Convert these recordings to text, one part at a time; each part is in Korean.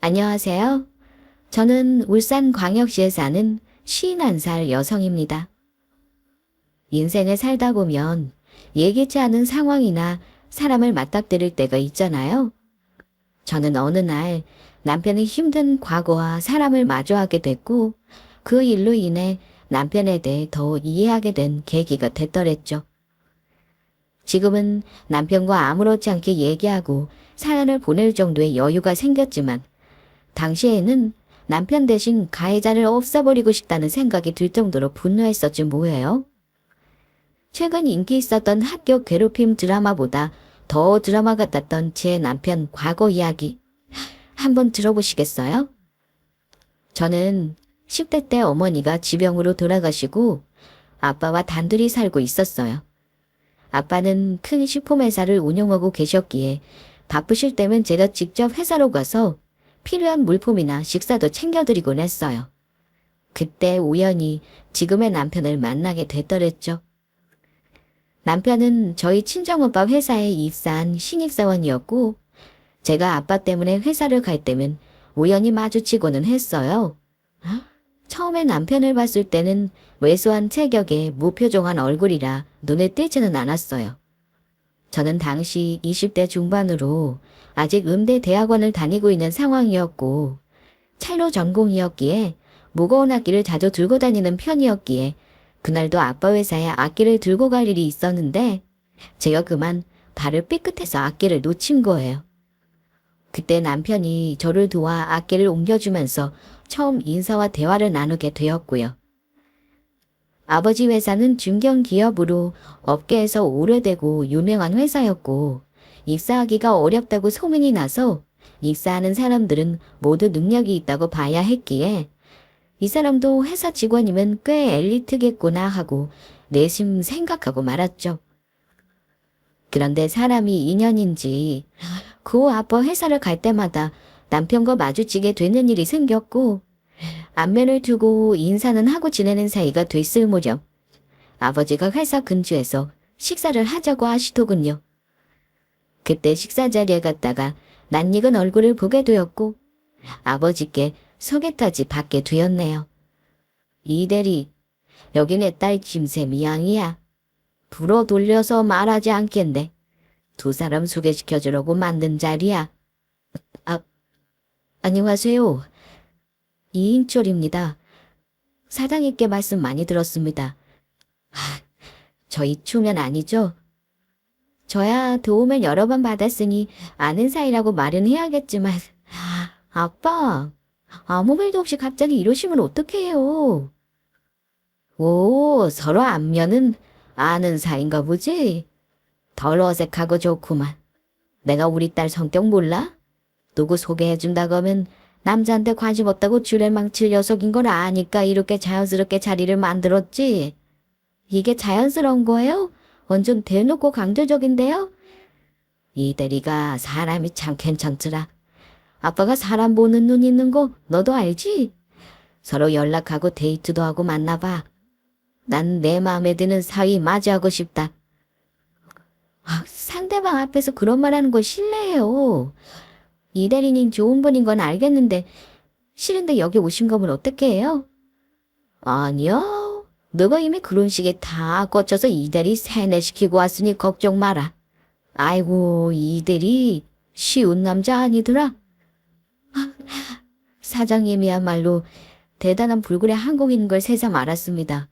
안녕하세요. 저는 울산광역시에 사는 51살 여성입니다. 인생을 살다 보면 예기치 않은 상황이나 사람을 맞닥뜨릴 때가 있잖아요. 저는 어느 날 남편의 힘든 과거와 사람을 마주하게 됐고 그 일로 인해 남편에 대해 더 이해하게 된 계기가 됐더랬죠. 지금은 남편과 아무렇지 않게 얘기하고 사연을 보낼 정도의 여유가 생겼지만 당시에는 남편 대신 가해자를 없애버리고 싶다는 생각이 들 정도로 분노했었지 뭐예요. 최근 인기 있었던 학교 괴롭힘 드라마보다 더 드라마 같았던 제 남편 과거 이야기 한번 들어보시겠어요? 저는 10대 때 어머니가 지병으로 돌아가시고 아빠와 단둘이 살고 있었어요. 아빠는 큰 식품회사를 운영하고 계셨기에 바쁘실 때면 제가 직접 회사로 가서 필요한 물품이나 식사도 챙겨드리곤 했어요. 그때 우연히 지금의 남편을 만나게 됐더랬죠. 남편은 저희 친정오빠 회사에 입사한 신입사원이었고 제가 아빠 때문에 회사를 갈 때면 우연히 마주치고는 했어요. 처음에 남편을 봤을 때는 왜소한 체격에 무표정한 얼굴이라 눈에 띄지는 않았어요. 저는 당시 20대 중반으로 아직 음대 대학원을 다니고 있는 상황이었고 첼로 전공이었기에 무거운 악기를 자주 들고 다니는 편이었기에 그날도 아빠 회사에 악기를 들고 갈 일이 있었는데 제가 그만 발을 삐끗해서 악기를 놓친 거예요. 그때 남편이 저를 도와 악기를 옮겨주면서 처음 인사와 대화를 나누게 되었고요. 아버지 회사는 중견기업으로 업계에서 오래되고 유명한 회사였고 입사하기가 어렵다고 소문이 나서 입사하는 사람들은 모두 능력이 있다고 봐야 했기에 이 사람도 회사 직원이면 꽤 엘리트겠구나 하고 내심 생각하고 말았죠. 그런데 사람이 인연인지 그 아빠 회사를 갈 때마다 남편과 마주치게 되는 일이 생겼고 안면을 두고 인사는 하고 지내는 사이가 됐을 무렵 아버지가 회사 근처에서 식사를 하자고 하시더군요. 그때 식사 자리에 갔다가 낯익은 얼굴을 보게 되었고 아버지께 소개까지 받게 되었네요. 이 대리, 여기 내 딸 김새 미양이야. 불어 돌려서 말하지 않겠네. 두 사람 소개시켜주려고 만든 자리야. 안녕하세요. 이인철입니다. 사장님께 말씀 많이 들었습니다. 저희 추면 아니죠? 저야 도움을 여러 번 받았으니 아는 사이라고 말은 해야겠지만 아빠, 아무 말도 없이 갑자기 이러시면 어떡해요? 오, 서로 안면은 아는 사이인가 보지? 덜 어색하고 좋구만. 내가 우리 딸 성격 몰라? 누구 소개해준다고 하면 남자한테 관심 없다고 주례 망칠 녀석인 걸 아니까 이렇게 자연스럽게 자리를 만들었지. 이게 자연스러운 거예요? 완전 대놓고 강조적인데요? 이 대리가 사람이 참 괜찮더라. 아빠가 사람 보는 눈 있는 거 너도 알지? 서로 연락하고 데이트도 하고 만나봐. 난 내 마음에 드는 사위 맞이하고 싶다. 상대방 앞에서 그런 말 하는 거 실례해요. 이 대리님 좋은 분인 건 알겠는데 싫은데 여기 오신 거면 어떻게 해요? 아니요. 너가 이미 그런 식에 다 꽂혀서 이 대리 세뇌시키고 왔으니 걱정 마라. 아이고 이 대리 쉬운 남자 아니더라. 사장님이야말로 대단한 불굴의 한국인 걸 새삼 알았습니다.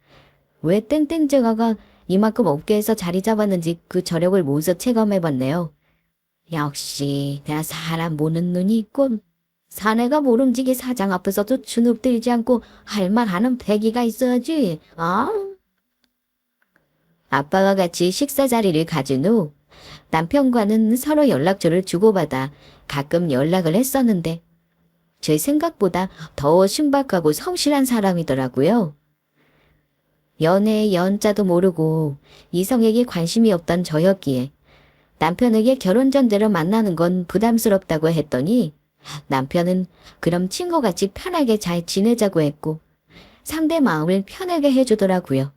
왜 땡땡제가가 이만큼 업계에서 자리 잡았는지 그 저력을 몸소 체감해봤네요. 역시 내가 사람 보는 눈이 있군. 사내가 모름지기 사장 앞에서도 주눅들지 않고 할 말 하는 패기가 있어야지. 아빠와 같이 식사 자리를 가진 후 남편과는 서로 연락처를 주고받아 가끔 연락을 했었는데 제 생각보다 더 신박하고 성실한 사람이더라고요. 연애의 연자도 모르고 이성에게 관심이 없던 저였기에 남편에게 결혼 전제로 만나는 건 부담스럽다고 했더니 남편은 그럼 친구같이 편하게 잘 지내자고 했고 상대 마음을 편하게 해주더라고요.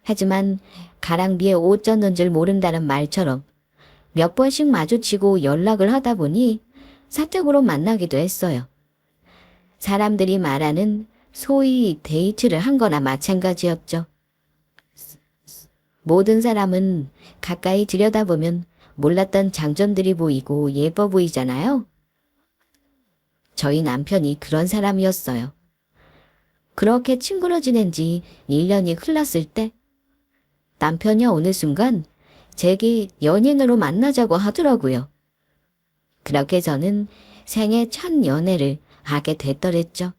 하지만 가랑비에 옷 젖는 줄 모른다는 말처럼 몇 번씩 마주치고 연락을 하다 보니 사적으로 만나기도 했어요. 사람들이 말하는 소위 데이트를 한 거나 마찬가지였죠. 모든 사람은 가까이 들여다보면 몰랐던 장점들이 보이고 예뻐 보이잖아요. 저희 남편이 그런 사람이었어요. 그렇게 친구로 지낸 지 1년이 흘렀을 때 남편이 어느 순간 제게 연인으로 만나자고 하더라고요. 그렇게 저는 생애 첫 연애를 하게 됐더랬죠.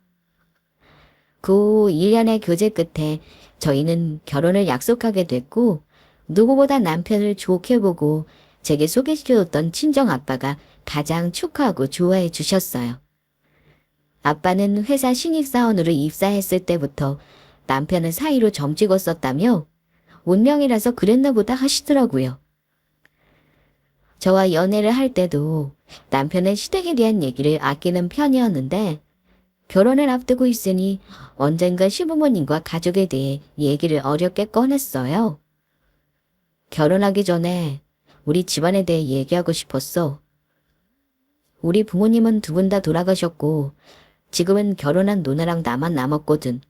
그 1년의 교제 끝에 저희는 결혼을 약속하게 됐고 누구보다 남편을 좋게 보고 제게 소개시켜줬던 친정아빠가 가장 축하하고 좋아해 주셨어요. 아빠는 회사 신입사원으로 입사했을 때부터 남편을 사이로 점찍었었다며 운명이라서 그랬나 보다 하시더라고요. 저와 연애를 할 때도 남편의 시댁에 대한 얘기를 아끼는 편이었는데 결혼을 앞두고 있으니 언젠가 시부모님과 가족에 대해 얘기를 어렵게 꺼냈어요. 결혼하기 전에 우리 집안에 대해 얘기하고 싶었어. 우리 부모님은 두 분 다 돌아가셨고 지금은 결혼한 누나랑 나만 남았거든.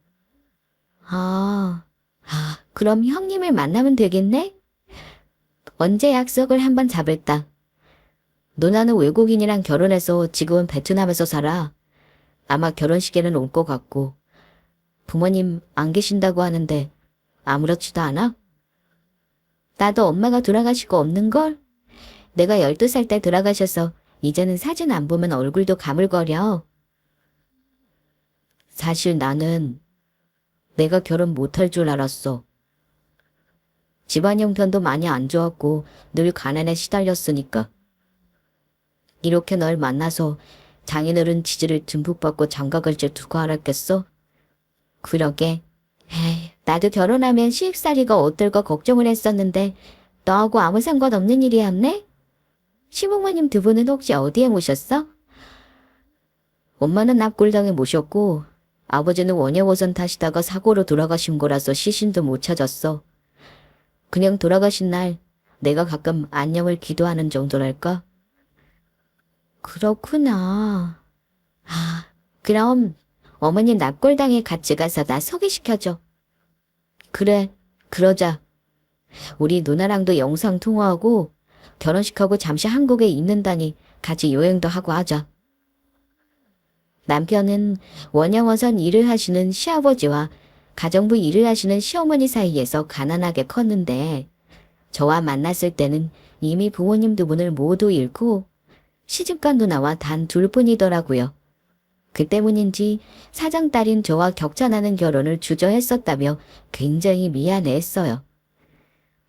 그럼 형님을 만나면 되겠네? 언제 약속을 한번 잡을까? 누나는 외국인이랑 결혼해서 지금은 베트남에서 살아. 아마 결혼식에는 올 것 같고. 부모님 안 계신다고 하는데 아무렇지도 않아? 나도 엄마가 돌아가시고 없는걸? 내가 12살 때 돌아가셔서 이제는 사진 안 보면 얼굴도 가물거려. 사실 나는 내가 결혼 못할 줄 알았어. 집안 형편도 많이 안 좋았고 늘 가난에 시달렸으니까. 이렇게 널 만나서 장인어른 지지를 듬뿍 받고 장가갈지 누가 알았겠어? 그러게. 에이, 나도 결혼하면 시집살이가 어떨까 걱정을 했었는데 너하고 아무 상관없는 일이었네? 시부모님 두 분은 혹시 어디에 모셨어? 엄마는 납골당에 모셨고 아버지는 원예호선 타시다가 사고로 돌아가신 거라서 시신도 못 찾았어. 그냥 돌아가신 날 내가 가끔 안녕을 기도하는 정도랄까? 그렇구나. 그럼 어머니 납골당에 같이 가서 나 소개시켜줘. 그래, 그러자. 우리 누나랑도 영상통화하고 결혼식하고 잠시 한국에 있는다니 같이 여행도 하고 하자. 남편은 원양어선 일을 하시는 시아버지와 가정부 일을 하시는 시어머니 사이에서 가난하게 컸는데 저와 만났을 때는 이미 부모님 두 분을 모두 잃고 시집간 누나와 단 둘뿐이더라고요. 그 때문인지 사장딸인 저와 격차나는 결혼을 주저했었다며 굉장히 미안해했어요.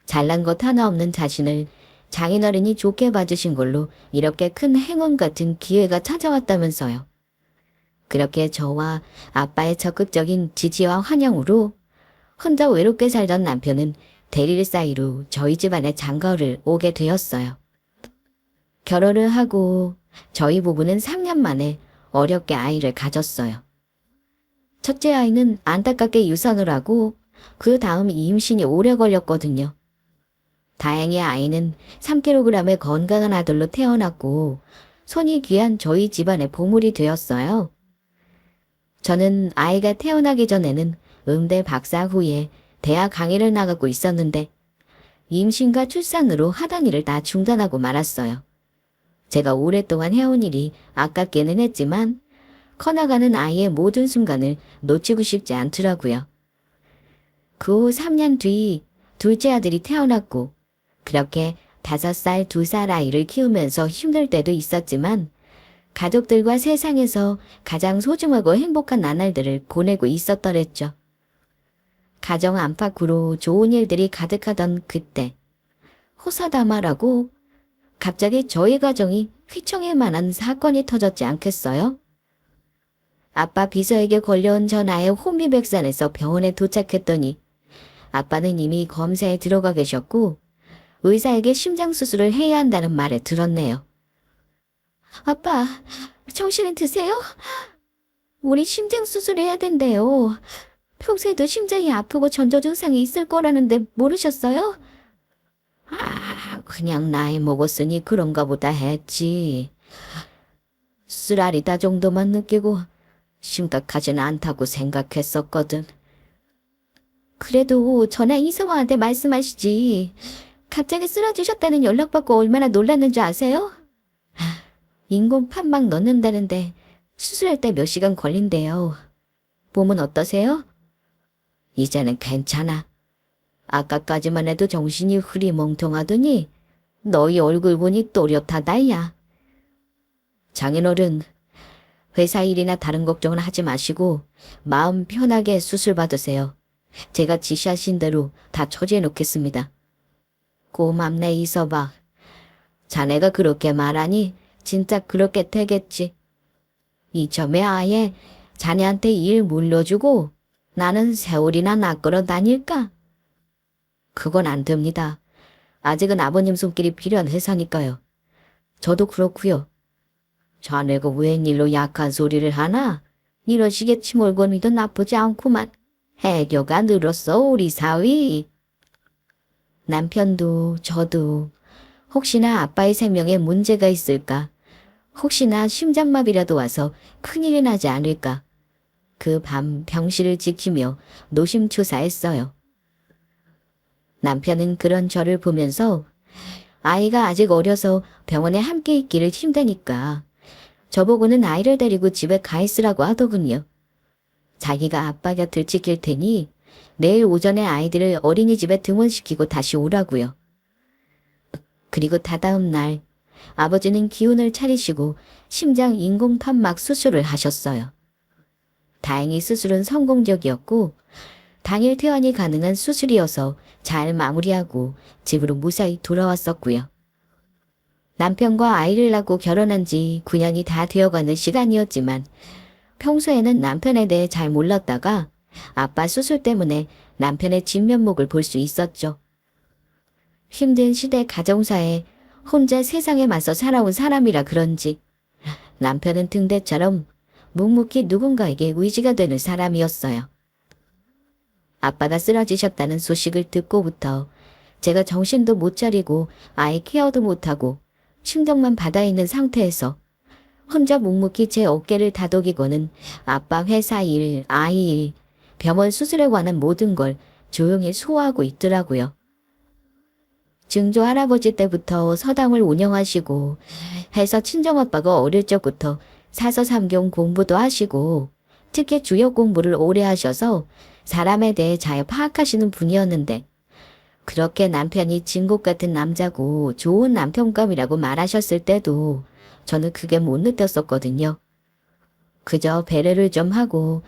잘난 것 하나 없는 자신을 장인어른이 좋게 봐주신 걸로 이렇게 큰 행운 같은 기회가 찾아왔다면서요. 그렇게 저와 아빠의 적극적인 지지와 환영으로 혼자 외롭게 살던 남편은 대릴 사이로 저희 집안에 장가를 오게 되었어요. 결혼을 하고 저희 부부는 3년 만에 어렵게 아이를 가졌어요. 첫째 아이는 안타깝게 유산을 하고 그 다음 임신이 오래 걸렸거든요. 다행히 아이는 3kg의 건강한 아들로 태어났고 손이 귀한 저희 집안의 보물이 되었어요. 저는 아이가 태어나기 전에는 음대 박사 후에 대학 강의를 나가고 있었는데 임신과 출산으로 하던 일을 다 중단하고 말았어요. 제가 오랫동안 해온 일이 아깝기는 했지만 커나가는 아이의 모든 순간을 놓치고 싶지 않더라고요. 그 후 3년 뒤 둘째 아들이 태어났고 그렇게 5살, 2살 아이를 키우면서 힘들 때도 있었지만 가족들과 세상에서 가장 소중하고 행복한 나날들을 보내고 있었더랬죠. 가정 안팎으로 좋은 일들이 가득하던 그때 호사다마라고 갑자기 저희 가정이 휘청일 만한 사건이 터졌지 않겠어요? 아빠 비서에게 걸려온 전화에 혼미백산에서 병원에 도착했더니 아빠는 이미 검사에 들어가 계셨고 의사에게 심장수술을 해야 한다는 말을 들었네요. 아빠, 정신이 드세요? 우리 심장수술해야 된대요. 평소에도 심장이 아프고 전조 증상이 있을 거라는데 모르셨어요? 그냥 나이 먹었으니 그런가 보다 했지. 쓰라리다 정도만 느끼고 심각하진 않다고 생각했었거든. 그래도 전에 이서방한테 말씀하시지. 갑자기 쓰러지셨다는 연락받고 얼마나 놀랐는지 아세요? 인공 판막 넣는다는데 수술할 때 몇 시간 걸린대요. 몸은 어떠세요? 이제는 괜찮아. 아까까지만 해도 정신이 흐리멍텅하더니 너희 얼굴 보니 또렷하다야. 장인어른, 회사 일이나 다른 걱정은 하지 마시고 마음 편하게 수술 받으세요. 제가 지시하신 대로 다 처리해 놓겠습니다. 고맙네 이서방. 자네가 그렇게 말하니 진짜 그렇게 되겠지. 이참에 아예 자네한테 일 물려주고 나는 세월이나 낚으러 다닐까? 그건 안 됩니다. 아직은 아버님 손길이 필요한 회사니까요. 저도 그렇고요. 자네가 웬일로 약한 소리를 하나? 이러시겠지 몰건이도 나쁘지 않구만. 해교가 늘었어 우리 사위. 남편도 저도 혹시나 아빠의 생명에 문제가 있을까? 혹시나 심장마비라도 와서 큰일이 나지 않을까? 그 밤 병실을 지키며 노심초사했어요. 남편은 그런 저를 보면서 아이가 아직 어려서 병원에 함께 있기를 힘드니까 저보고는 아이를 데리고 집에 가 있으라고 하더군요. 자기가 아빠 곁을 지킬 테니 내일 오전에 아이들을 어린이집에 등원시키고 다시 오라고요. 그리고 다다음 날 아버지는 기운을 차리시고 심장 인공판막 수술을 하셨어요. 다행히 수술은 성공적이었고 당일 퇴원이 가능한 수술이어서 잘 마무리하고 집으로 무사히 돌아왔었고요. 남편과 아이를 낳고 결혼한 지 9년이 다 되어가는 시간이었지만 평소에는 남편에 대해 잘 몰랐다가 아빠 수술 때문에 남편의 진면목을 볼 수 있었죠. 힘든 시대 가정사에 혼자 세상에 맞서 살아온 사람이라 그런지 남편은 등대처럼 묵묵히 누군가에게 의지가 되는 사람이었어요. 아빠가 쓰러지셨다는 소식을 듣고부터 제가 정신도 못 차리고 아이 케어도 못하고 충격만 받아 있는 상태에서 혼자 묵묵히 제 어깨를 다독이고는 아빠 회사 일, 아이 일, 병원 수술에 관한 모든 걸 조용히 소화하고 있더라고요. 증조 할아버지 때부터 서당을 운영하시고 해서 친정아빠가 어릴 적부터 사서삼경 공부도 하시고 특히 주역 공부를 오래 하셔서 사람에 대해 잘 파악하시는 분이었는데 그렇게 남편이 진국 같은 남자고 좋은 남편감이라고 말하셨을 때도 저는 그게 못 느꼈었거든요. 그저 배려를 좀 하고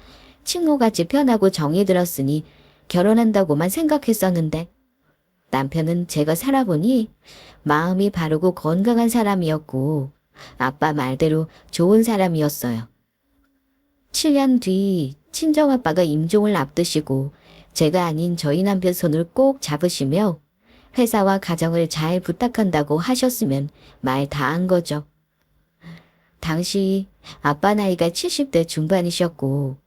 친구같이 편하고 정이 들었으니 결혼한다고만 생각했었는데 남편은 제가 살아보니 마음이 바르고 건강한 사람이었고 아빠 말대로 좋은 사람이었어요. 7년 뒤 친정아빠가 임종을 앞두시고 제가 아닌 저희 남편 손을 꼭 잡으시며 회사와 가정을 잘 부탁한다고 하셨으면 말 다 한 거죠. 당시 아빠 나이가 70대 중반이셨고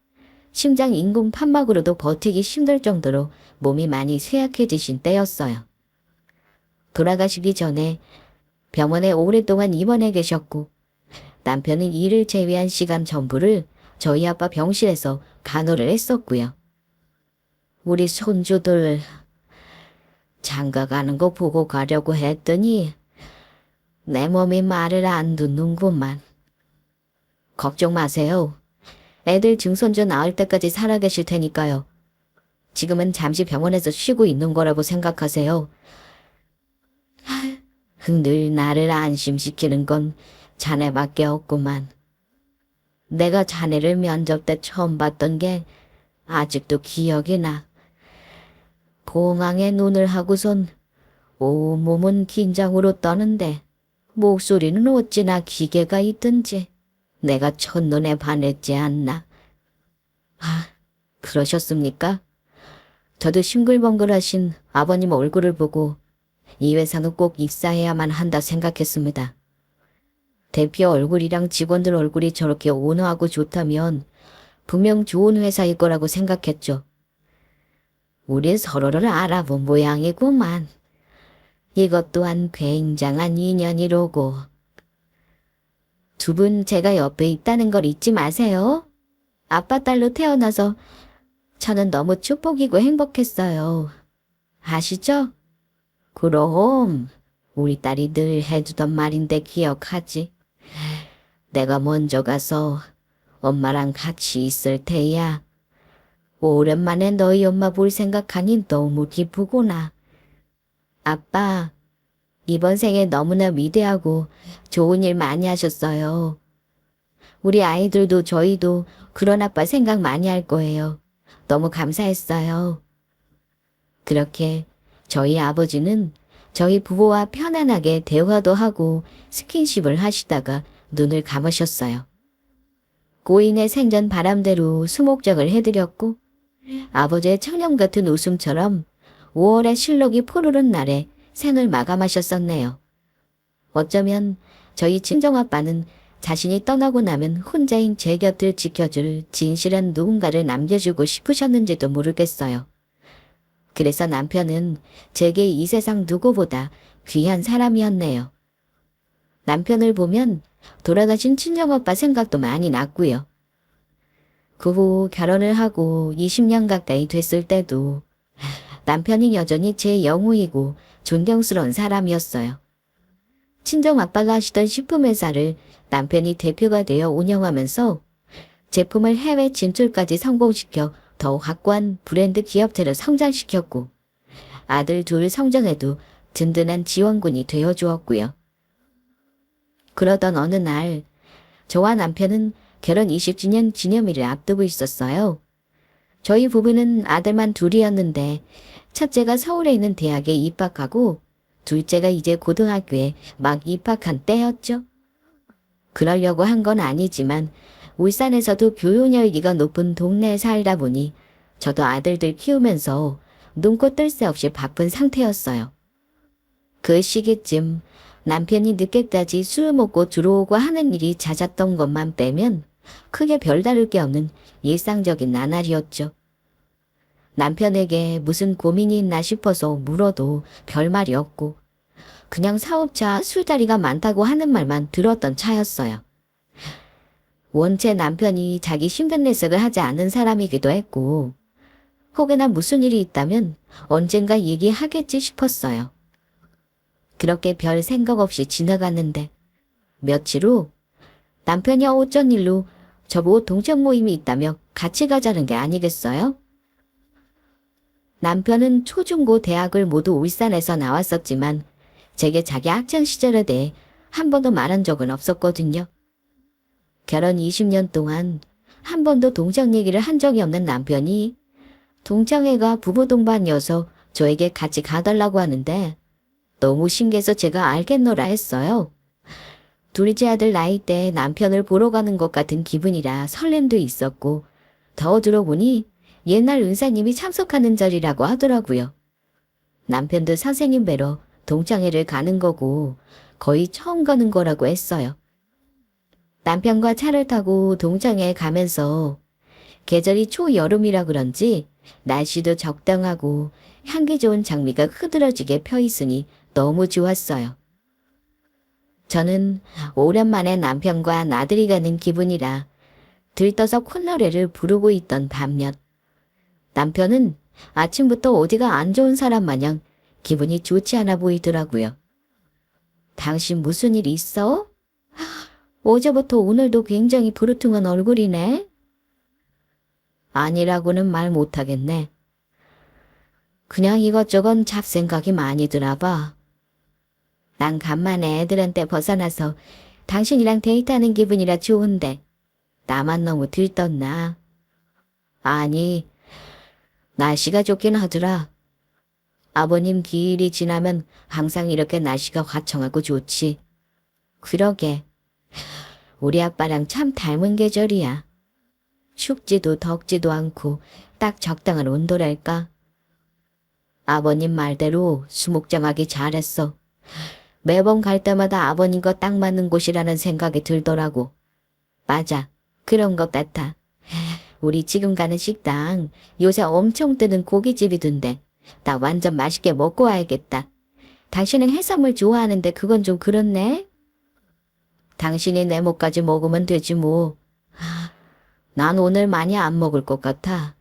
심장 인공 판막으로도 버티기 힘들 정도로 몸이 많이 쇠약해지신 때였어요. 돌아가시기 전에 병원에 오랫동안 입원해 계셨고 남편은 일을 제외한 시간 전부를 저희 아빠 병실에서 간호를 했었고요. 우리 손주들 장가 가는 거 보고 가려고 했더니 내 몸이 말을 안 듣는구만. 걱정 마세요. 애들 증손주 나을 때까지 살아계실 테니까요. 지금은 잠시 병원에서 쉬고 있는 거라고 생각하세요. 늘 나를 안심시키는 건 자네밖에 없구만. 내가 자네를 면접 때 처음 봤던 게 아직도 기억이 나. 공항에 눈을 하고선 온몸은 긴장으로 떠는데 목소리는 어찌나 기계가 있든지 내가 첫눈에 반했지 않나. 아, 그러셨습니까? 저도 싱글벙글하신 아버님 얼굴을 보고 이 회사는 꼭 입사해야만 한다 생각했습니다. 대표 얼굴이랑 직원들 얼굴이 저렇게 온화하고 좋다면 분명 좋은 회사일 거라고 생각했죠. 우리 서로를 알아본 모양이구만. 이것 또한 굉장한 인연이로고. 두 분 제가 옆에 있다는 걸 잊지 마세요. 아빠 딸로 태어나서 저는 너무 축복이고 행복했어요. 아시죠? 그럼 우리 딸이 늘 해주던 말인데 기억하지? 내가 먼저 가서 엄마랑 같이 있을 테야. 오랜만에 너희 엄마 볼 생각하니 너무 기쁘구나. 아빠, 이번 생에 너무나 위대하고 좋은 일 많이 하셨어요. 우리 아이들도 저희도 그런 아빠 생각 많이 할 거예요. 너무 감사했어요. 그렇게 저희 아버지는 저희 부부와 편안하게 대화도 하고 스킨십을 하시다가 눈을 감으셨어요. 고인의 생전 바람대로 수목적을 해드렸고 아버지의 청년 같은 웃음처럼 5월의 실록이 푸르른 날에 생을 마감하셨었네요. 어쩌면 저희 친정아빠는 자신이 떠나고 나면 혼자인 제 곁을 지켜줄 진실한 누군가를 남겨주고 싶으셨는지도 모르겠어요. 그래서 남편은 제게 이 세상 누구보다 귀한 사람이었네요. 남편을 보면 돌아가신 친정오빠 생각도 많이 났고요. 그 후 결혼을 하고 20년 가까이 됐을 때도 남편이 여전히 제 영웅이고 존경스러운 사람이었어요. 친정아빠가 하시던 식품회사를 남편이 대표가 되어 운영하면서 제품을 해외 진출까지 성공시켜 더욱 확고한 브랜드 기업체를 성장시켰고 아들 둘 성장에도 든든한 지원군이 되어주었고요. 그러던 어느 날 저와 남편은 결혼 20주년 기념일을 앞두고 있었어요. 저희 부부는 아들만 둘이었는데 첫째가 서울에 있는 대학에 입학하고 둘째가 이제 고등학교에 막 입학한 때였죠. 그러려고 한 건 아니지만 울산에서도 교육 열기가 높은 동네에 살다 보니 저도 아들들 키우면서 눈코 뜰 새 없이 바쁜 상태였어요. 그 시기쯤 남편이 늦게까지 술 먹고 들어오고 하는 일이 잦았던 것만 빼면 크게 별다를 게 없는 일상적인 나날이었죠. 남편에게 무슨 고민이 있나 싶어서 물어도 별말이 없고 그냥 사업자 술자리가 많다고 하는 말만 들었던 차였어요. 원체 남편이 자기 힘든 내색을 하지 않는 사람이기도 했고 혹여나 무슨 일이 있다면 언젠가 얘기하겠지 싶었어요. 그렇게 별 생각 없이 지나갔는데 며칠 후 남편이 어쩐 일로 저보고 동창 모임이 있다며 같이 가자는 게 아니겠어요? 남편은 초중고 대학을 모두 울산에서 나왔었지만 제게 자기 학창시절에 대해 한 번도 말한 적은 없었거든요. 결혼 20년 동안 한 번도 동창 얘기를 한 적이 없는 남편이 동창회가 부부 동반이어서 저에게 같이 가달라고 하는데 너무 신기해서 제가 알겠노라 했어요. 둘째 아들 나이 때 남편을 보러 가는 것 같은 기분이라 설렘도 있었고 더 들어보니 옛날 은사님이 참석하는 자리라고 하더라고요. 남편도 선생님 뵈러 동창회를 가는 거고 거의 처음 가는 거라고 했어요. 남편과 차를 타고 동창회에 가면서 계절이 초여름이라 그런지 날씨도 적당하고 향기 좋은 장미가 흐드러지게 펴 있으니 너무 좋았어요. 저는 오랜만에 남편과 나들이 가는 기분이라 들떠서 콧노래를 부르고 있던 밤낮. 남편은 아침부터 어디가 안 좋은 사람 마냥 기분이 좋지 않아 보이더라고요. 당신 무슨 일 있어? 어제부터 오늘도 굉장히 부르퉁한 얼굴이네. 아니라고는 말 못하겠네. 그냥 이것저것 잡생각이 많이 드나봐. 난 간만에 애들한테 벗어나서 당신이랑 데이트하는 기분이라 좋은데 나만 너무 들떴나? 아니, 날씨가 좋긴 하더라. 아버님 기일이 지나면 항상 이렇게 날씨가 화창하고 좋지. 그러게. 우리 아빠랑 참 닮은 계절이야. 춥지도 덥지도 않고 딱 적당한 온도랄까. 아버님 말대로 수목장하기 잘했어. 매번 갈 때마다 아버님과 딱 맞는 곳이라는 생각이 들더라고. 맞아. 그런 것 같아. 우리 지금 가는 식당 요새 엄청 뜨는 고깃집이던데 나 완전 맛있게 먹고 와야겠다. 당신은 해산물 좋아하는데 그건 좀 그렇네? 당신이 내 목까지 먹으면 되지 뭐. 난 오늘 많이 안 먹을 것 같아.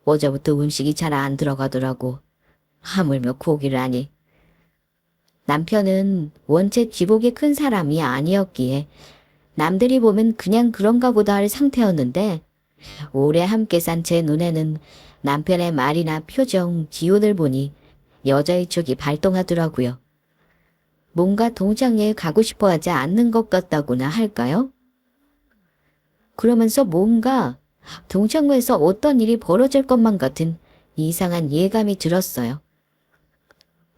어제부터 음식이 잘 안 들어가더라고. 하물며 고기를 하니. 남편은 원체 기복이 큰 사람이 아니었기에 남들이 보면 그냥 그런가 보다 할 상태였는데 오래 함께 산 제 눈에는 남편의 말이나 표정, 기운을 보니 여자의 촉이 발동하더라고요. 뭔가 동창회에 가고 싶어 하지 않는 것 같다고나 할까요? 그러면서 뭔가 동창회에서 어떤 일이 벌어질 것만 같은 이상한 예감이 들었어요.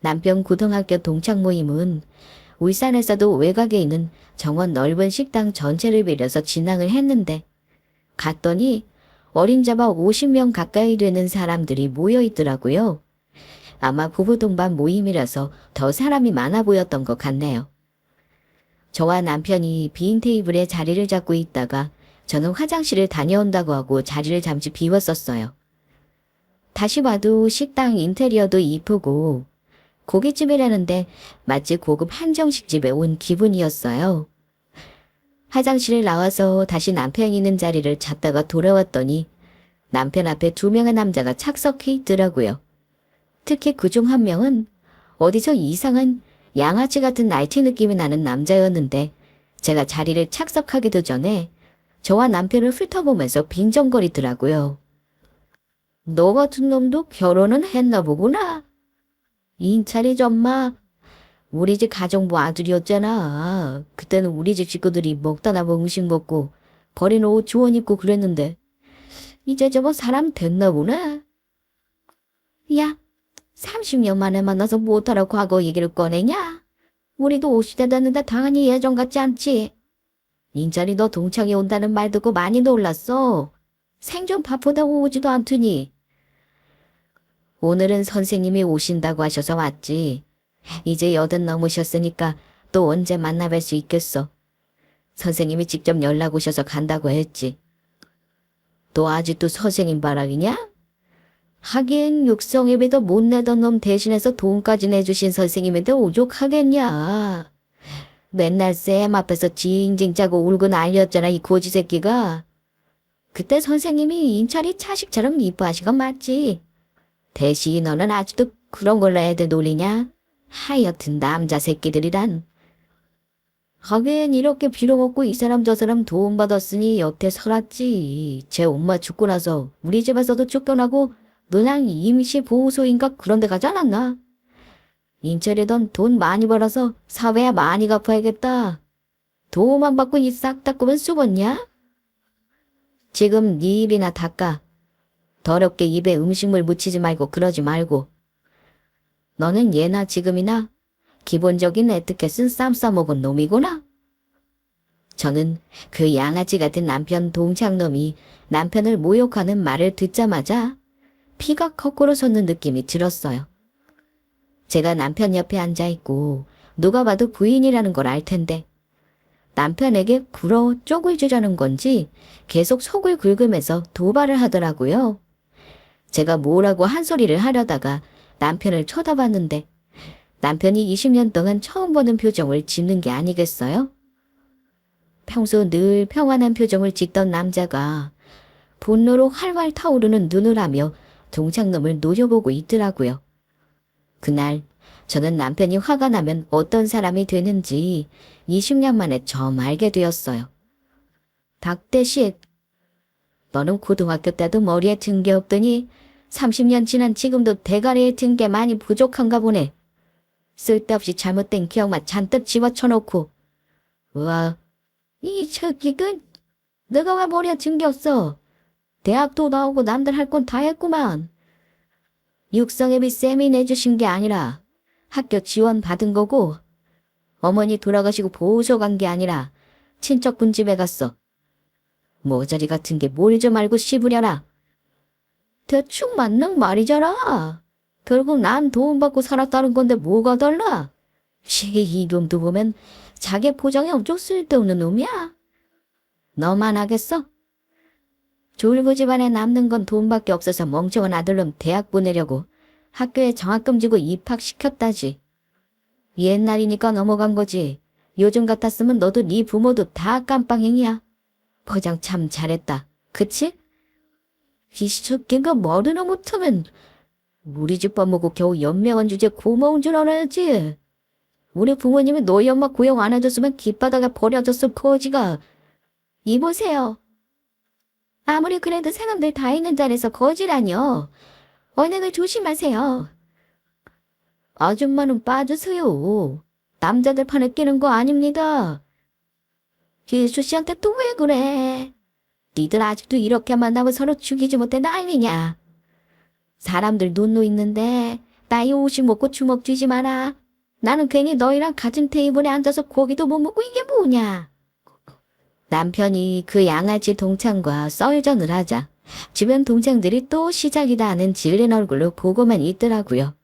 남편 고등학교 동창 모임은 울산에서도 외곽에 있는 정원 넓은 식당 전체를 빌려서 진행을 했는데 갔더니 어림잡아 50명 가까이 되는 사람들이 모여 있더라고요. 아마 부부 동반 모임이라서 더 사람이 많아 보였던 것 같네요. 저와 남편이 빈 테이블에 자리를 잡고 있다가 저는 화장실을 다녀온다고 하고 자리를 잠시 비웠었어요. 다시 봐도 식당 인테리어도 이쁘고 고깃집이라는데 마치 고급 한정식집에 온 기분이었어요. 화장실을 나와서 다시 남편이 있는 자리를 찾다가 돌아왔더니 남편 앞에 2명의 남자가 착석해 있더라고요. 특히 그중 한 명은 어디서 이상한 양아치 같은 나이트 느낌이 나는 남자였는데 제가 자리를 착석하기도 전에 저와 남편을 훑어보면서 빈정거리더라고요. 너 같은 놈도 결혼은 했나 보구나. 인차리 점마. 우리 집 가정부 아들이었잖아. 그때는 우리 집 식구들이 먹다 남은 음식 먹고 버린 옷 주워 입고 그랬는데 이제 저거 사람 됐나 보네. 야, 30년 만에 만나서 못하러 과거 얘기를 꺼내냐? 우리도 50대 됐는데 당연히 예전 같지 않지. 인자리 너 동창회 온다는 말 듣고 많이 놀랐어. 생전 바쁘다고 오지도 않더니. 오늘은 선생님이 오신다고 하셔서 왔지. 이제 80 넘으셨으니까 또 언제 만나뵐 수 있겠어. 선생님이 직접 연락 오셔서 간다고 했지. 너 아직도 선생님 바람이냐? 하긴 육성예배도 못 내던 놈 대신해서 돈까지 내주신 선생님인데 오죽하겠냐. 맨날 쌤 앞에서 징징 짜고 울고 난리였잖아 이 고지 새끼가. 그때 선생님이 인철이 차식처럼 이뻐하신 건 맞지. 대신 너는 아직도 그런 걸로 애들 놀리냐? 하여튼 남자 새끼들이란. 하긴 이렇게 빌어먹고 이 사람 저 사람 도움받았으니 여태 살았지. 제 엄마 죽고 나서 우리 집에서도 쫓겨나고 그냥 임시보호소인가 그런 데 가지 않았나? 인철이던 돈 많이 벌어서 사회에 많이 갚아야겠다. 도움만 받고 이 싹 다 꾸면 쑥었냐? 지금 네 입이나 닦아. 더럽게 입에 음식물 묻히지 말고 그러지 말고. 너는 예나 지금이나 기본적인 에티켓은 쌈 싸먹은 놈이구나. 저는 그 양아치 같은 남편 동창놈이 남편을 모욕하는 말을 듣자마자 피가 거꾸로 솟는 느낌이 들었어요. 제가 남편 옆에 앉아있고 누가 봐도 부인이라는 걸 알 텐데 남편에게 굴어 쪽을 주자는 건지 계속 속을 긁으면서 도발을 하더라고요. 제가 뭐라고 한 소리를 하려다가 남편을 쳐다봤는데 남편이 20년 동안 처음 보는 표정을 짓는 게 아니겠어요? 평소 늘 평안한 표정을 짓던 남자가 분노로 활활 타오르는 눈을 하며 동창놈을 노려보고 있더라고요. 그날 저는 남편이 화가 나면 어떤 사람이 되는지 20년 만에 처음 알게 되었어요. 닭대식, 너는 고등학교 때도 머리에 든 게 없더니 30년 지난 지금도 대가리에 든 게 많이 부족한가 보네. 쓸데없이 잘못된 기억만 잔뜩 집어쳐놓고. 우와, 이 새끼는 내가 왜 머리에 든 게 없어. 대학도 나오고 남들 할 건 다 했구만. 육성예비 쌤이 내주신 게 아니라 학교 지원 받은 거고 어머니 돌아가시고 보호소 간 게 아니라 친척분 집에 갔어. 모자리 같은 게 뭘 좀 알고 씹으려나. 대충 맞는 말이잖아. 결국 난 도움받고 살았다는 건데 뭐가 달라. 이 놈도 보면 자기 포장이 엄청 쓸데없는 놈이야. 너만 하겠어? 졸부 집안에 남는 건 돈밖에 없어서 멍청한 아들놈 대학 보내려고 학교에 장학금 주고 입학시켰다지. 옛날이니까 넘어간 거지. 요즘 같았으면 너도 네 부모도 다 깜빵행이야. 포장 참 잘했다. 그치? 이 새끼가 뭐르나 못하면 우리 집 밥 먹고 겨우 연명한 주제 고마운 줄 알아야지. 우리 부모님이 너희 엄마 고용 안 해줬으면 길바닥에 버려졌을 거지가. 이보세요. 아무리 그래도 사람들 다 있는 자리에서 거지라뇨. 언행을 조심하세요. 아줌마는 빠주세요. 남자들 판에 끼는 거 아닙니다. 길수 씨한테 또 왜 그래? 니들 아직도 이렇게 만나고 서로 죽이지 못해 난리냐. 사람들 눈 있는데 나이 50 먹고 주먹 쥐지 마라. 나는 괜히 너희랑 같은 테이블에 앉아서 고기도 못 먹고 이게 뭐냐. 남편이 그 양아치 동창과 썰전을 하자 주변 동창들이 또 시작이다 하는 질린 얼굴로 보고만 있더라고요.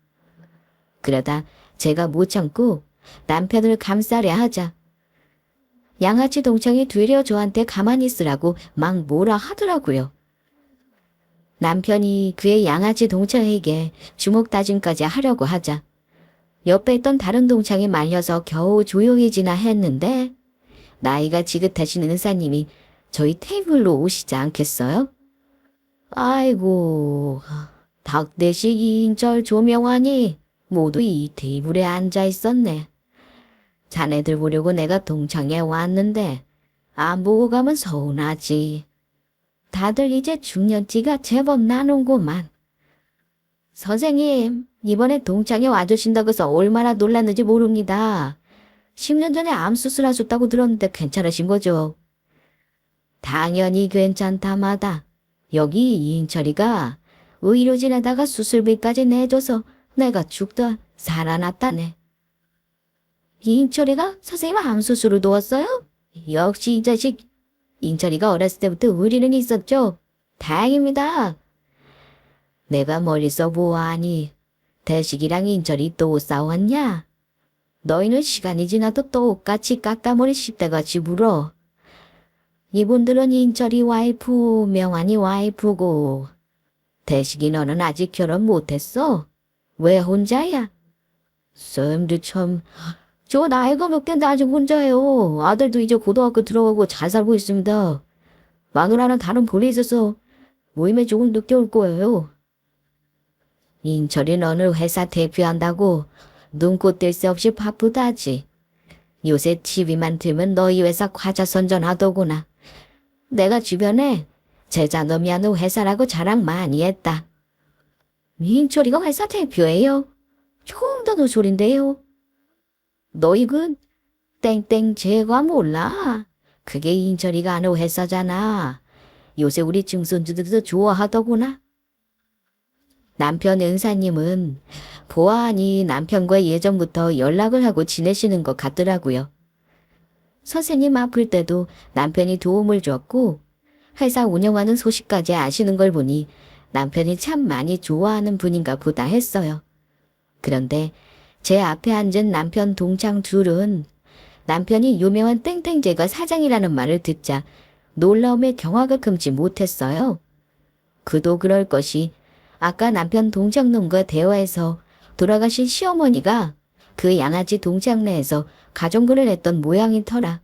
그러다 제가 못 참고 남편을 감싸려 하자 양아치 동창이 되려 저한테 가만히 있으라고 막 뭐라 하더라고요. 남편이 그의 양아치 동창에게 주먹 다짐까지 하려고 하자 옆에 있던 다른 동창이 말려서 겨우 조용해지나 했는데 나이가 지긋하신 은사님이 저희 테이블로 오시지 않겠어요? 아이고, 닭대식 2인절 조명하니 모두 이 테이블에 앉아 있었네. 자네들 보려고 내가 동창에 왔는데 안 보고 가면 서운하지. 다들 이제 중년지가 제법 나는구만. 선생님, 이번에 동창에 와주신다고 해서 얼마나 놀랐는지 모릅니다. 10년 전에 암 수술하셨다고 들었는데 괜찮으신 거죠? 당연히 괜찮다마다 여기 이인철이가 의료진에다가 수술비까지 내줘서 내가 죽다 살아났다네. 이인철이가 선생님 암 수술을 도왔어요? 역시 이 자식. 인철이가 어렸을 때부터 의리는 있었죠? 다행입니다. 내가 멀리서 보아하니 대식이랑 인철이 또 싸웠냐? 너희는 시간이 지나도 똑같이 깎아머리 10대같이 물어. 이분들은 인철이 와이프, 명환이 와이프고 대식이 너는 아직 결혼 못했어? 왜 혼자야? 쌤도 참... 저 나이가 몇 갠데 아직 혼자예요. 아들도 이제 고등학교 들어가고 잘 살고 있습니다. 마누라는 다른 볼에 있어서 모임에 조금 늦게 올 거예요. 인철이 너를 회사 대표한다고 눈꽃 뗄 새 없이 바쁘다지. 요새 TV만 틀면 너희 회사 과자 선전하더구나. 내가 주변에 제자놈이 하는 회사라고 자랑 많이 했다. 인철이가 회사 대표예요? 처음 듣는 소린데요. 너희 그 땡땡 제가 몰라. 그게 인철이가 하는 회사잖아. 요새 우리 증손주들도 좋아하더구나. 남편 은사님은 보아하니 남편과 예전부터 연락을 하고 지내시는 것 같더라고요. 선생님 아플 때도 남편이 도움을 줬고 회사 운영하는 소식까지 아시는 걸 보니 남편이 참 많이 좋아하는 분인가 보다 했어요. 그런데 제 앞에 앉은 남편 동창 둘은 남편이 유명한 땡땡제가 사장이라는 말을 듣자 놀라움에 경악을 금치 못했어요. 그도 그럴 것이 아까 남편 동창놈과 대화에서 돌아가신 시어머니가 그 양아치 동창내에서 가정글을 했던 모양인 터라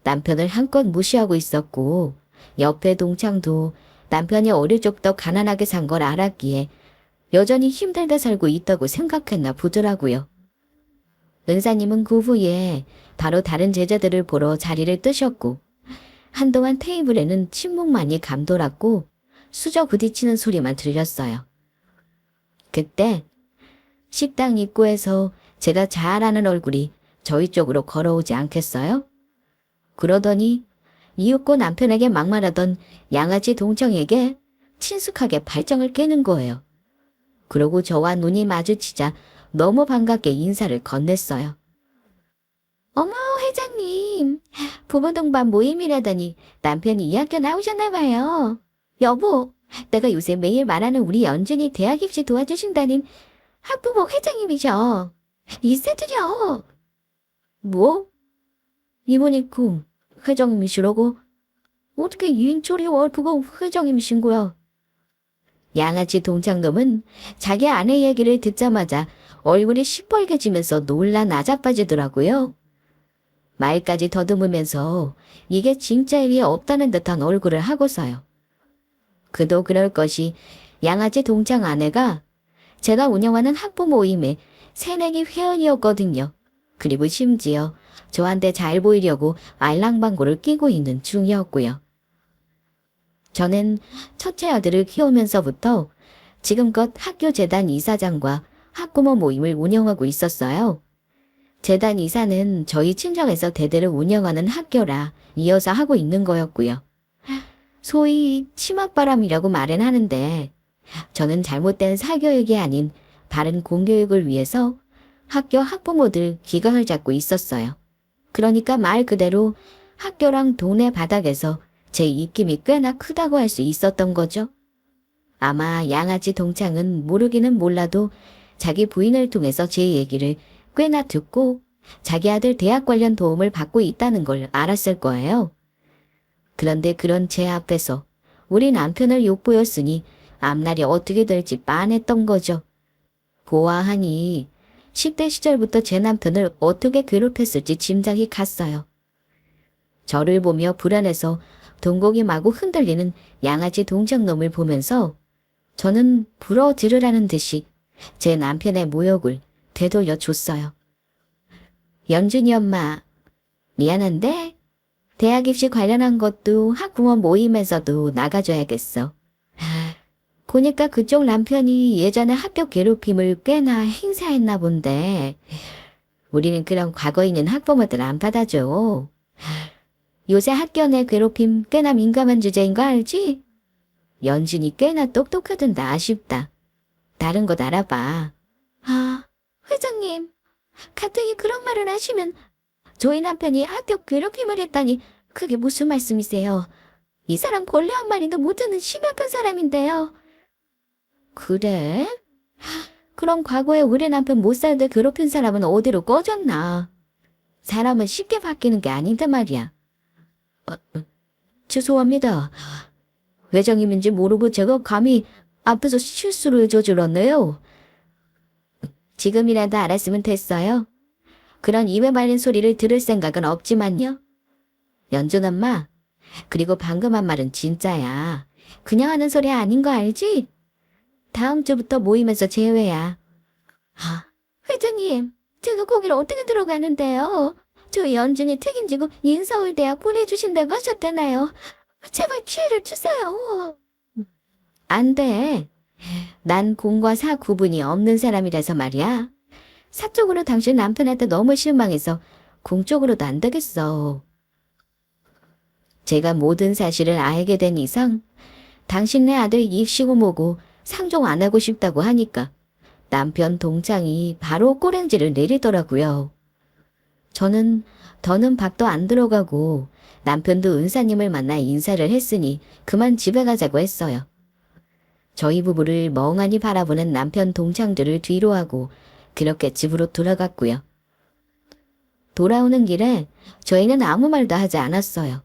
남편을 한껏 무시하고 있었고 옆에 동창도 남편이 어릴 적부터 가난하게 산 걸 알았기에 여전히 힘들게 살고 있다고 생각했나 보더라고요. 은사님은 그 후에 바로 다른 제자들을 보러 자리를 뜨셨고 한동안 테이블에는 침묵만이 감돌았고 수저 부딪히는 소리만 들렸어요. 그때 식당 입구에서 제가 잘 아는 얼굴이 저희 쪽으로 걸어오지 않겠어요? 그러더니 이윽고 남편에게 막말하던 양아치 동창에게 친숙하게 발정을 깨는 거예요. 그러고 저와 눈이 마주치자 너무 반갑게 인사를 건넸어요. 어머 회장님, 부부 동반 모임이라더니 남편이 이 학교 나오셨나 봐요. 여보, 내가 요새 매일 말하는 우리 연준이 대학 입시 도와주신다는 학부모 회장님이셔. 있어드려. 뭐? 이모니 쿵 회장님이시라고? 어떻게 이인철이 월프가 회장님이신 거야? 양아치 동창놈은 자기 아내 얘기를 듣자마자 얼굴이 시뻘개지면서 놀라 나자빠지더라고요. 말까지 더듬으면서 이게 진짜 일이 없다는 듯한 얼굴을 하고서요. 그도 그럴 것이 양아치 동창 아내가 제가 운영하는 학부 모임의 새내기 회원이었거든요. 그리고 심지어 저한테 잘 보이려고 알랑방구를 끼고 있는 중이었고요. 저는 첫째 아들을 키우면서부터 지금껏 학교 재단 이사장과 학부모 모임을 운영하고 있었어요. 재단 이사는 저희 친정에서 대대로 운영하는 학교라 이어서 하고 있는 거였고요. 소위 치맛바람이라고 말은 하는데 저는 잘못된 사교육이 아닌 바른 공교육을 위해서 학교 학부모들 기강을 잡고 있었어요. 그러니까 말 그대로 학교랑 동네 바닥에서 제 입김이 꽤나 크다고 할 수 있었던 거죠. 아마 양아치 동창은 모르기는 몰라도 자기 부인을 통해서 제 얘기를 꽤나 듣고 자기 아들 대학 관련 도움을 받고 있다는 걸 알았을 거예요. 그런데 그런 제 앞에서 우리 남편을 욕보였으니 앞날이 어떻게 될지 빤했던 거죠. 보아하니 10대 시절부터 제 남편을 어떻게 괴롭혔을지 짐작이 갔어요. 저를 보며 불안해서 동공이 마구 흔들리는 양아치 동창놈을 보면서 저는 부러지르라는 듯이 제 남편의 모욕을 되돌려 줬어요. 연준이 엄마, 미안한데 대학 입시 관련한 것도 학부모 모임에서도 나가줘야겠어. 보니까 그쪽 남편이 예전에 학교 괴롭힘을 꽤나 행사했나 본데 우리는 그런 과거 있는 학부모들 안 받아줘. 요새 학교 내 괴롭힘 꽤나 민감한 주제인 거 알지? 연준이 꽤나 똑똑하던데 아쉽다. 다른 것 알아봐. 아, 회장님, 갑자기 그런 말을 하시면 저희 남편이 학교 괴롭힘을 했다니 그게 무슨 말씀이세요? 이 사람 본래 한 마리도 못 듣는 심각한 사람인데요. 그래? 그럼 과거에 우리 남편 못 살때 괴롭힌 사람은 어디로 꺼졌나? 사람은 쉽게 바뀌는 게 아닌데 말이야. 죄송합니다. 회장님인지 모르고 제가 감히 앞에서 실수를 저질렀네요. 지금이라도 알았으면 됐어요. 그런 입에 말린 소리를 들을 생각은 없지만요. 연준 엄마, 그리고 방금 한 말은 진짜야. 그냥 하는 소리 아닌 거 알지? 다음 주부터 모임에서 제외야. 회장님, 제가 거기를 어떻게 들어가는데요? 저 연준이 책임지고 인서울대학 보내주신다고 하셨잖아요. 제발 기회를 주세요. 안 돼. 난 공과 사 구분이 없는 사람이라서 말이야. 사 쪽으로 당신 남편한테 너무 실망해서 공 쪽으로도 안 되겠어. 제가 모든 사실을 알게 된 이상 당신네 아들 입시고 뭐고 상종 안 하고 싶다고 하니까 남편 동창이 바로 꼬랭지를 내리더라고요. 저는 더는 밥도 안 들어가고 남편도 은사님을 만나 인사를 했으니 그만 집에 가자고 했어요. 저희 부부를 멍하니 바라보는 남편 동창들을 뒤로 하고 그렇게 집으로 돌아갔고요. 돌아오는 길에 저희는 아무 말도 하지 않았어요.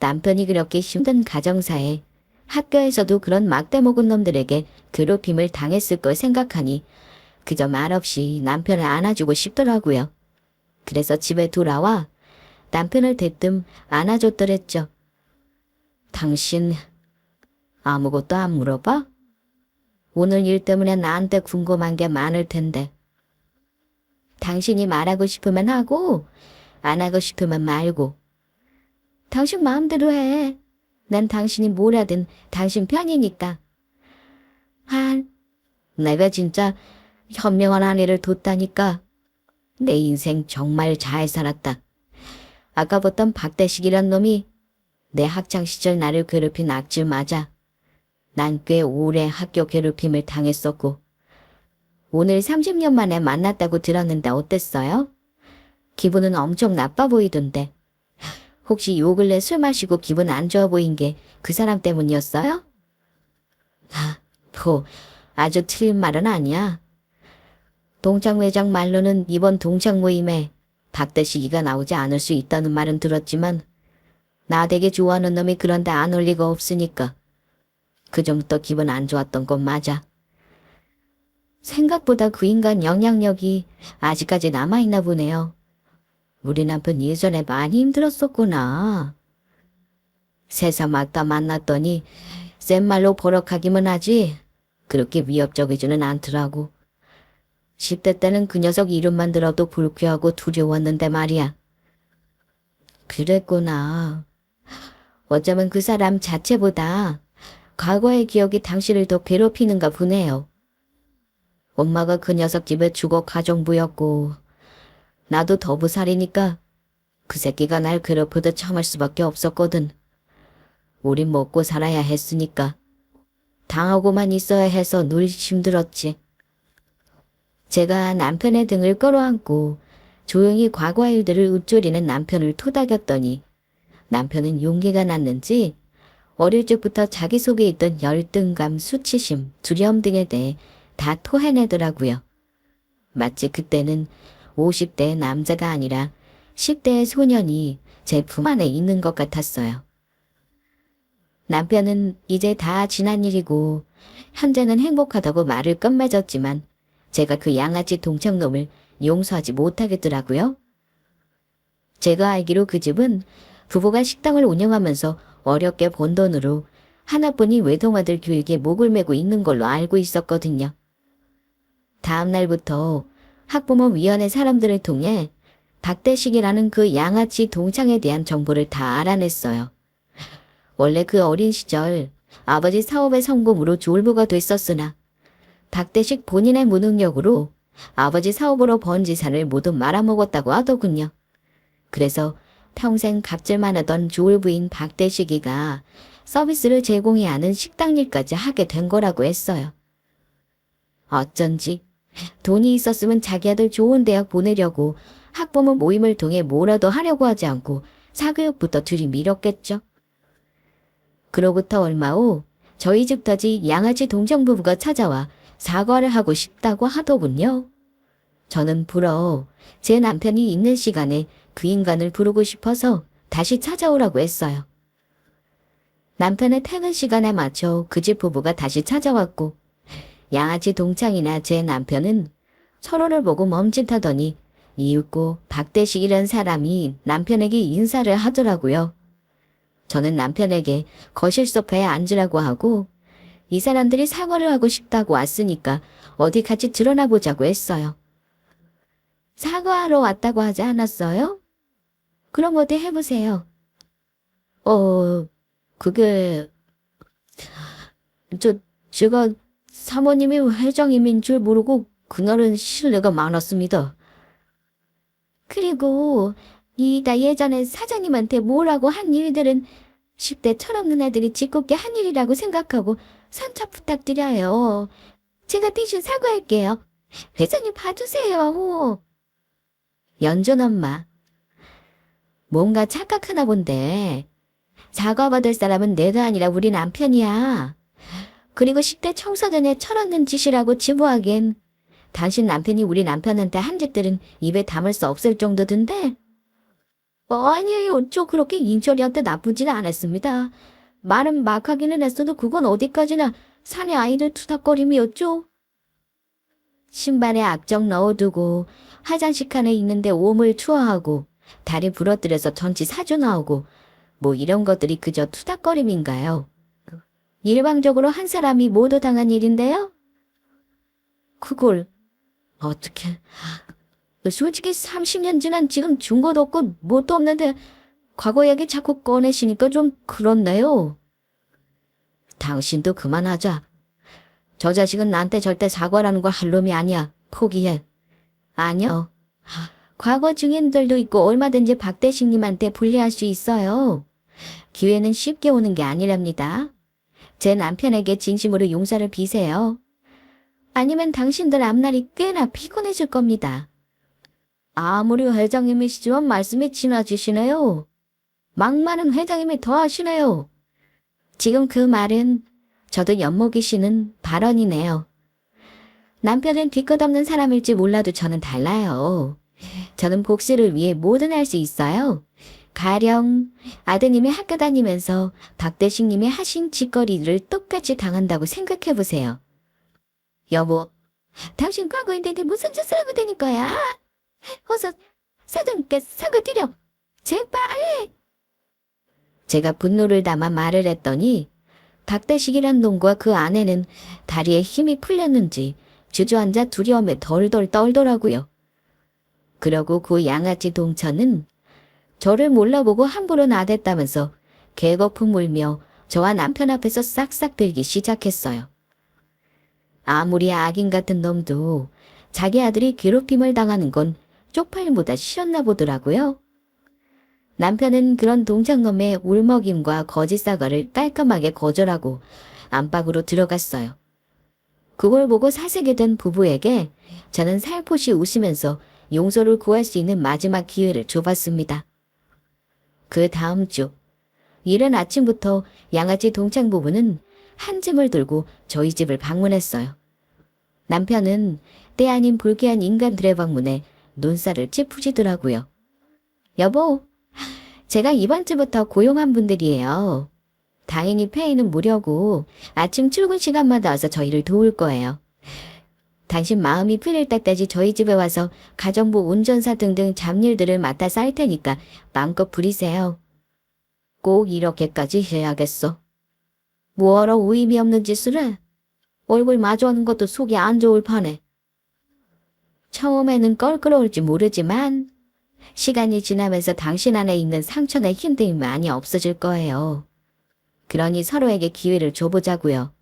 남편이 그렇게 힘든 가정사에 학교에서도 그런 막대 먹은 놈들에게 괴롭힘을 당했을 걸 생각하니 그저 말없이 남편을 안아주고 싶더라고요. 그래서 집에 돌아와 남편을 대뜸 안아줬더랬죠. 당신 아무것도 안 물어봐? 오늘 일 때문에 나한테 궁금한 게 많을 텐데. 당신이 말하고 싶으면 하고 안 하고 싶으면 말고. 당신 마음대로 해. 난 당신이 뭘 하든 당신 편이니까. 내가 진짜 현명한 아내를 뒀다니까. 내 인생 정말 잘 살았다. 아까 봤던 박대식이란 놈이 내 학창시절 나를 괴롭힌 악질 맞아. 난 꽤 오래 학교 괴롭힘을 당했었고 오늘 30년 만에 만났다고 들었는데 어땠어요? 기분은 엄청 나빠 보이던데. 혹시 요 근래 술 마시고 기분 안 좋아 보인 게 그 사람 때문이었어요? 아주 틀린 말은 아니야. 동창 회장 말로는 이번 동창 모임에 박대식이가 나오지 않을 수 있다는 말은 들었지만 나 되게 좋아하는 놈이 그런데 안 올 리가 없으니까 그 정도 기분 안 좋았던 건 맞아. 생각보다 그 인간 영향력이 아직까지 남아있나 보네요. 우리 남편 예전에 많이 힘들었었구나. 새삼 맞다 만났더니 센 말로 버럭하기만 하지 그렇게 위협적이지는 않더라고. 10대 때는 그 녀석 이름만 들어도 불쾌하고 두려웠는데 말이야. 그랬구나. 어쩌면 그 사람 자체보다 과거의 기억이 당신을 더 괴롭히는가 보네요. 엄마가 그 녀석 집에 주거 가정부였고 나도 더부살이니까 그 새끼가 날 괴롭혀도 참을 수밖에 없었거든. 우린 먹고 살아야 했으니까 당하고만 있어야 해서 늘 힘들었지. 제가 남편의 등을 끌어안고 조용히 과거의 일들을 읊조리는 남편을 토닥였더니 남편은 용기가 났는지 어릴 적부터 자기 속에 있던 열등감, 수치심, 두려움 등에 대해 다 토해내더라고요. 마치 그때는 50대의 남자가 아니라 10대의 소년이 제 품 안에 있는 것 같았어요. 남편은 이제 다 지난 일이고 현재는 행복하다고 말을 끝맺었지만 제가 그 양아치 동창놈을 용서하지 못하겠더라고요. 제가 알기로 그 집은 부부가 식당을 운영하면서 어렵게 번 돈으로 하나뿐인 외동아들 교육에 목을 메고 있는 걸로 알고 있었거든요. 다음 날부터 학부모위원회 사람들을 통해 박대식이라는 그 양아치 동창에 대한 정보를 다 알아냈어요. 원래 그 어린 시절 아버지 사업의 성공으로 졸부가 됐었으나 박대식 본인의 무능력으로 아버지 사업으로 번 재산을 모두 말아먹었다고 하더군요. 그래서 평생 갑질만 하던 졸부인 박대식이가 서비스를 제공해야 하는 식당 일까지 하게 된 거라고 했어요. 어쩐지 돈이 있었으면 자기 아들 좋은 대학 보내려고 학부모 모임을 통해 뭐라도 하려고 하지 않고 사교육부터 들이밀었겠죠. 그로부터 얼마 후 저희 집 터지 양아치 동정부부가 찾아와 사과를 하고 싶다고 하더군요. 저는 불어 제 남편이 있는 시간에 그 인간을 부르고 싶어서 다시 찾아오라고 했어요. 남편의 퇴근 시간에 맞춰 그 집 부부가 다시 찾아왔고 양아치 동창이나 제 남편은 서로를 보고 멈칫하더니 이윽고 박대식이란 사람이 남편에게 인사를 하더라고요. 저는 남편에게 거실 소파에 앉으라고 하고 이 사람들이 사과를 하고 싶다고 왔으니까 어디 같이 드러나 보자고 했어요. 사과하러 왔다고 하지 않았어요? 그럼 어디 해보세요. 그게... 제가 사모님이 회장님인 줄 모르고 그날은 실례가 많았습니다. 그리고 나 예전에 사장님한테 뭐라고 한 일들은 10대 철없는 애들이 짓궂게 한 일이라고 생각하고 선처 부탁드려요. 제가 대신 사과할게요. 회장님 봐주세요. 연준 엄마. 뭔가 착각하나 본데 사과받을 사람은 내가 아니라 우리 남편이야. 그리고 10대 청소년의 철없는 짓이라고 지부하기엔 당신 남편이 우리 남편한테 한 짓들은 입에 담을 수 없을 정도던데. 아니에요. 저 그렇게 인철이한테 나쁘지는 않았습니다. 말은 막 하기는 했어도 그건 어디까지나 사내 아이들 투닥거림이었죠. 신발에 악정 넣어두고 화장실 칸에 있는데 오물 투하하고 다리 부러뜨려서 전치 사주 나오고 뭐 이런 것들이 그저 투닥거림인가요? 일방적으로 한 사람이 모두 당한 일인데요? 그걸 어떻게... 솔직히 30년 지난 지금 증거도 없고 뭣도 없는데 과거 얘기 자꾸 꺼내시니까 좀 그렇네요. 당신도 그만하자. 저 자식은 나한테 절대 사과라는 거 할 놈이 아니야. 포기해. 아니요. 과거 증인들도 있고 얼마든지 박대식님한테 불리할 수 있어요. 기회는 쉽게 오는 게 아니랍니다. 제 남편에게 진심으로 용서를 비세요. 아니면 당신들 앞날이 꽤나 피곤해질 겁니다. 아무리 회장님이시지만 말씀이 지나치시네요. 막말은 회장님이 더 하시네요. 지금 그 말은 저도 엿먹이시는 발언이네요. 남편은 뒤끝없는 사람일지 몰라도 저는 달라요. 저는 복수를 위해 뭐든 할 수 있어요. 가령 아드님이 학교 다니면서 박대식님이 하신 짓거리를 똑같이 당한다고 생각해보세요. 여보, 당신 과거인데 무슨 짓을 하고 다닐 거야? 어서 사장님께 사과드려. 제발. 제가 분노를 담아 말을 했더니 박대식이란 놈과 그 아내는 다리에 힘이 풀렸는지 주저앉아 두려움에 덜덜 떨더라고요. 그러고 그 양아치 동천은 저를 몰라보고 함부로 나댔다면서 개거품 물며 저와 남편 앞에서 싹싹 빌기 시작했어요. 아무리 악인 같은 놈도 자기 아들이 괴롭힘을 당하는 건 쪽팔림보다 싫었나 보더라고요. 남편은 그런 동창놈의 울먹임과 거짓 사과를 깔끔하게 거절하고 안방으로 들어갔어요. 그걸 보고 사색이 된 부부에게 저는 살포시 웃으면서 용서를 구할 수 있는 마지막 기회를 줘봤습니다. 그 다음 주 이른 아침부터 양아치 동창 부부는 한 짐을 들고 저희 집을 방문했어요. 남편은 때 아닌 불쾌한 인간들의 방문에 눈살을 찌푸리더라고요. 여보, 제가 이번 주부터 고용한 분들이에요. 다행히 페이는 무료고 아침 출근 시간마다 와서 저희를 도울 거예요. 당신 마음이 풀릴 때까지 저희 집에 와서 가정부 운전사 등등 잡일들을 맡아서 할 테니까 마음껏 부리세요. 꼭 이렇게까지 해야겠어. 뭐하러 의미 없는 짓을 해? 얼굴 마주하는 것도 속이 안 좋을 판에. 처음에는 껄끄러울지 모르지만 시간이 지나면서 당신 안에 있는 상처나 힘듦이 많이 없어질 거예요. 그러니 서로에게 기회를 줘보자고요.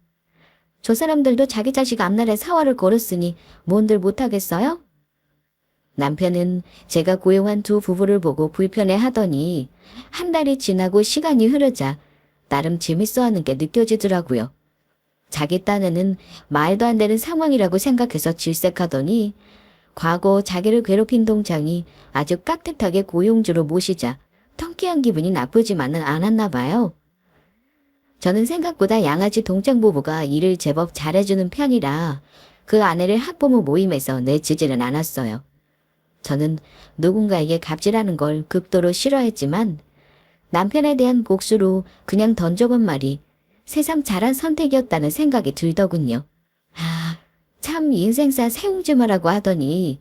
저 사람들도 자기 자식 앞날에 사활을 걸었으니 뭔들 못하겠어요? 남편은 제가 고용한 두 부부를 보고 불편해하더니 한 달이 지나고 시간이 흐르자 나름 재밌어하는 게 느껴지더라고요. 자기 딴에는 말도 안 되는 상황이라고 생각해서 질색하더니 과거 자기를 괴롭힌 동창이 아주 깍듯하게 고용주로 모시자 통쾌한 기분이 나쁘지만은 않았나 봐요. 저는 생각보다 양아치 동창 부부가 일을 제법 잘해주는 편이라 그 아내를 학부모 모임에서 내치지는 않았어요. 저는 누군가에게 갑질하는 걸 극도로 싫어했지만 남편에 대한 복수로 그냥 던져본 말이 새삼 잘한 선택이었다는 생각이 들더군요. 참 인생사 세웅지마라고 하더니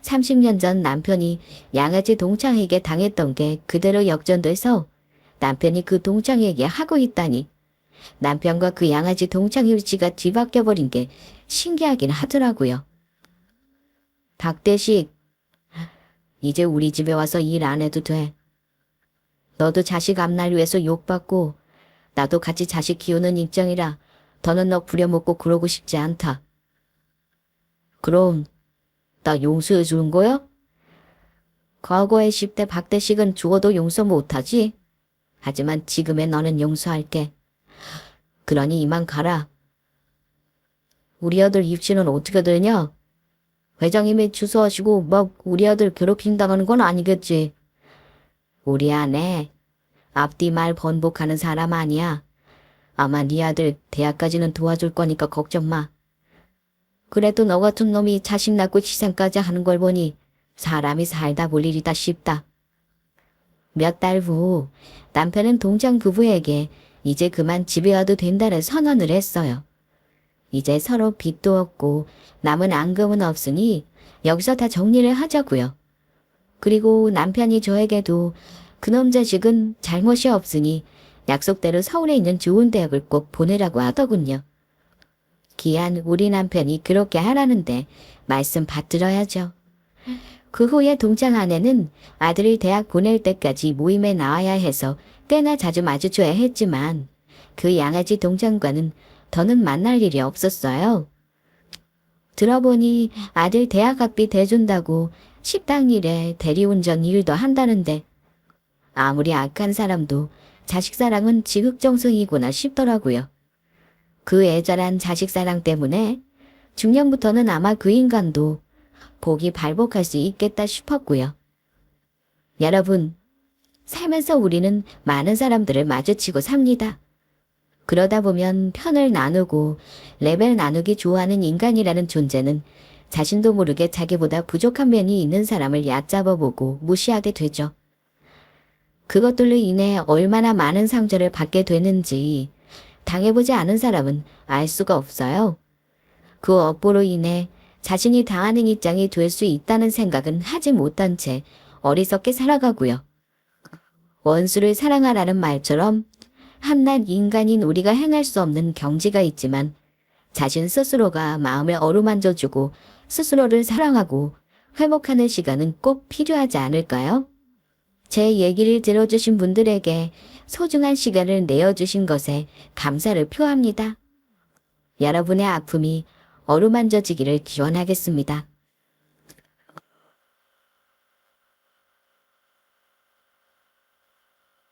30년 전 남편이 양아치 동창에게 당했던 게 그대로 역전돼서 남편이 그 동창에게 하고 있다니 남편과 그 양아치 동창의 위치가 뒤바뀌어버린 게 신기하긴 하더라고요. 박대식, 이제 우리 집에 와서 일 안 해도 돼. 너도 자식 앞날 위해서 욕받고 나도 같이 자식 키우는 입장이라 더는 너 부려먹고 그러고 싶지 않다. 그럼 나 용서해 주는 거야? 과거의 10대 박대식은 죽어도 용서 못하지. 하지만 지금의 너는 용서할게. 그러니 이만 가라. 우리 아들 입시는 어떻게 되냐? 회장님이 주소하시고 막 우리 아들 괴롭힌다는 건 아니겠지. 우리 아내 앞뒤 말 번복하는 사람 아니야. 아마 네 아들 대학까지는 도와줄 거니까 걱정 마. 그래도 너 같은 놈이 자식 낳고 희생까지 하는 걸 보니 사람이 살다 볼 일이다 싶다. 몇 달 후 남편은 동창 부부에게 이제 그만 집에 와도 된다는 선언을 했어요. 이제 서로 빚도 없고 남은 앙금은 없으니 여기서 다 정리를 하자고요. 그리고 남편이 저에게도 그놈 자식은 잘못이 없으니 약속대로 서울에 있는 좋은 대학을 꼭 보내라고 하더군요. 기한 우리 남편이 그렇게 하라는데 말씀 받들어야죠. 그 후에 동창 아내는 아들을 대학 보낼 때까지 모임에 나와야 해서 꽤나 자주 마주쳐야 했지만 그 양아치 동창과는 더는 만날 일이 없었어요. 들어보니 아들 대학 학비 대준다고 식당 일에 대리운전 일도 한다는데 아무리 악한 사람도 자식사랑은 지극정성이구나 싶더라고요. 그 애절한 자식사랑 때문에 중년부터는 아마 그 인간도 복이 발복할 수 있겠다 싶었고요. 여러분, 살면서 우리는 많은 사람들을 마주치고 삽니다. 그러다 보면 편을 나누고 레벨 나누기 좋아하는 인간이라는 존재는 자신도 모르게 자기보다 부족한 면이 있는 사람을 얕잡아보고 무시하게 되죠. 그것들로 인해 얼마나 많은 상처를 받게 되는지 당해보지 않은 사람은 알 수가 없어요. 그 업보로 인해 자신이 당하는 입장이 될 수 있다는 생각은 하지 못한 채 어리석게 살아가고요. 원수를 사랑하라는 말처럼 한낱 인간인 우리가 행할 수 없는 경지가 있지만 자신 스스로가 마음을 어루만져주고 스스로를 사랑하고 회복하는 시간은 꼭 필요하지 않을까요? 제 얘기를 들어주신 분들에게 소중한 시간을 내어주신 것에 감사를 표합니다. 여러분의 아픔이 어루만져지기를 기원하겠습니다.